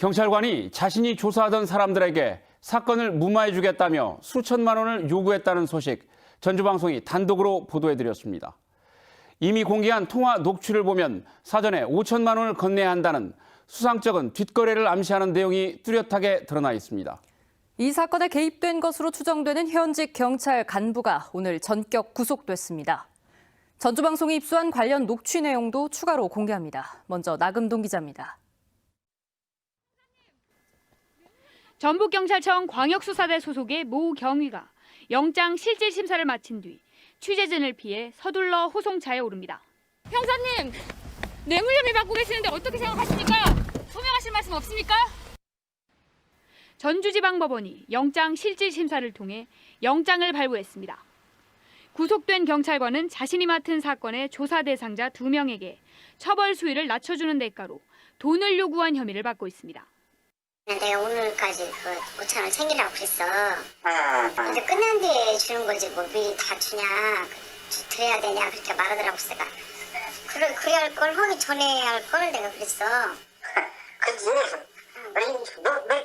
경찰관이 자신이 조사하던 사람들에게 사건을 무마해주겠다며 수천만 원을 요구했다는 소식, 전주방송이 단독으로 보도해드렸습니다. 이미 공개한 통화 녹취를 보면 사전에 5천만 원을 건네야 한다는 수상쩍은 뒷거래를 암시하는 내용이 뚜렷하게 드러나 있습니다. 이 사건에 개입된 것으로 추정되는 현직 경찰 간부가 오늘 전격 구속됐습니다. 전주방송이 입수한 관련 녹취 내용도 추가로 공개합니다. 먼저 나금동 기자입니다. 전북경찰청 광역수사대 소속의 모 경위가 영장 실질 심사를 마친 뒤 취재진을 피해 서둘러 호송차에 오릅니다. 형사님, 뇌물 혐의 받고 계시는데 어떻게 생각하십니까? 소명하실 말씀 없습니까? 전주지방법원이 영장 실질 심사를 통해 영장을 발부했습니다. 구속된 경찰관은 자신이 맡은 사건의 조사 대상자 2명에게 처벌 수위를 낮춰주는 대가로 돈을 요구한 혐의를 받고 있습니다. 내가 오늘까지 그 5천 원 챙기라고 그랬어. 근데 끝난 뒤에 주는 거지 뭐 미리 다 주냐, 드려야 되냐 그렇게 말하더라고. 제가 그래야 할 걸, 하기 전에 할 걸 내가 그랬어. 그지?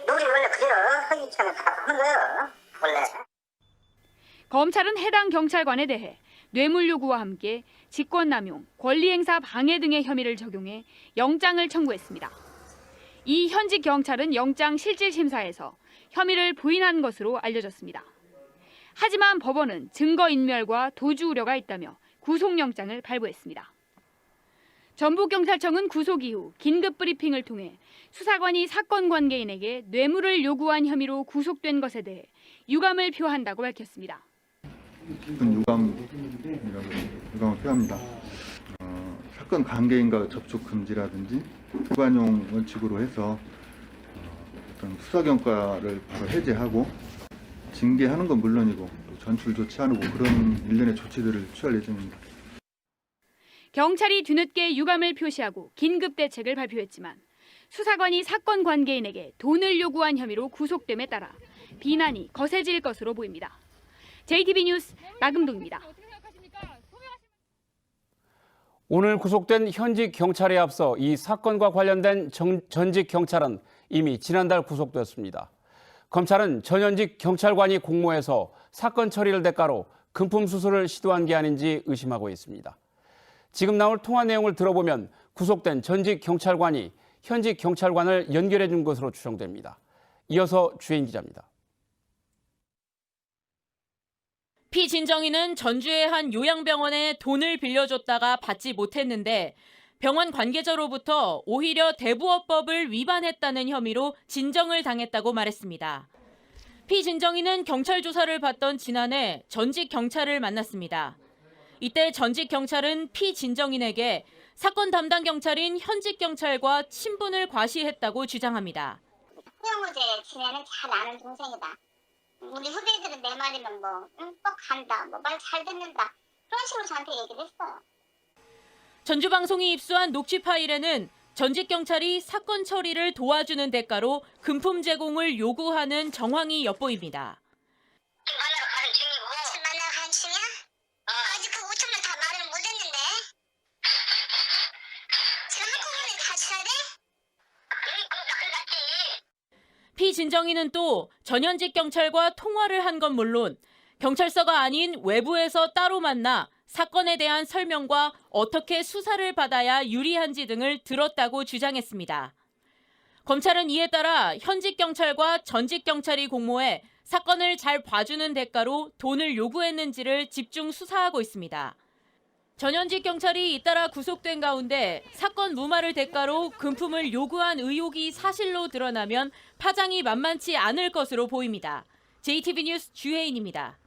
놀이 원래 그래요. 하기 전에 다 하는 거예요. 원래. 검찰은 해당 경찰관에 대해 뇌물 요구와 함께 직권남용, 권리행사 방해 등의 혐의를 적용해 영장을 청구했습니다. 이 현직 경찰은 영장 실질 심사에서 혐의를 부인한 것으로 알려졌습니다. 하지만 법원은 증거인멸과 도주 우려가 있다며 구속영장을 발부했습니다. 전북경찰청은 구속 이후 긴급 브리핑을 통해 수사관이 사건 관계인에게 뇌물을 요구한 혐의로 구속된 것에 대해 유감을 표한다고 밝혔습니다. 깊은 유감을 표합니다. 사건 관계인과 접촉 금지라든지 불관용 원칙으로 해서 어떤 수사경과를 바로 해제하고 징계하는 건 물론이고 또 전출 조치하고 그런 일련의 조치들을 취할 예정입니다. 경찰이 뒤늦게 유감을 표시하고 긴급 대책을 발표했지만 수사관이 사건 관계인에게 돈을 요구한 혐의로 구속됨에 따라 비난이 거세질 것으로 보입니다. JTB 뉴스 나금동입니다. 오늘 구속된 현직 경찰에 앞서 이 사건과 관련된 전직 경찰은 이미 지난달 구속됐습니다. 검찰은 전현직 경찰관이 공모해서 사건 처리를 대가로 금품 수수를 시도한 게 아닌지 의심하고 있습니다. 지금 나올 통화 내용을 들어보면 구속된 전직 경찰관이 현직 경찰관을 연결해 준 것으로 추정됩니다. 이어서 주혜인 기자입니다. 피진정인은 전주의 한 요양병원에 돈을 빌려줬다가 받지 못했는데 병원 관계자로부터 오히려 대부업법을 위반했다는 혐의로 진정을 당했다고 말했습니다. 피진정인은 경찰 조사를 받던 지난해 전직 경찰을 만났습니다. 이때 전직 경찰은 피진정인에게 사건 담당 경찰인 현직 경찰과 친분을 과시했다고 주장합니다. 형우제 지내는 잘 아는 동생이다. 우리 후배들은 내 말이면 꼭 간다, 말 잘 듣는다. 그런 식으로 저한테 얘기를 했어요. 전주방송이 입수한 녹취 파일에는 전직 경찰이 사건 처리를 도와주는 대가로 금품 제공을 요구하는 정황이 엿보입니다. 만나러 가는 중이고. 지금 만나러 가는 중이야? 아직 그 5천만 다 말을 못했는데. 지금 한꺼번에 다 줘야 돼? 피진정인은 또 전현직 경찰과 통화를 한 건 물론 경찰서가 아닌 외부에서 따로 만나 사건에 대한 설명과 어떻게 수사를 받아야 유리한지 등을 들었다고 주장했습니다. 검찰은 이에 따라 현직 경찰과 전직 경찰이 공모해 사건을 잘 봐주는 대가로 돈을 요구했는지를 집중 수사하고 있습니다. 전현직 경찰이 잇따라 구속된 가운데 사건 무마를 대가로 금품을 요구한 의혹이 사실로 드러나면 파장이 만만치 않을 것으로 보입니다. JTB 뉴스 주혜인입니다.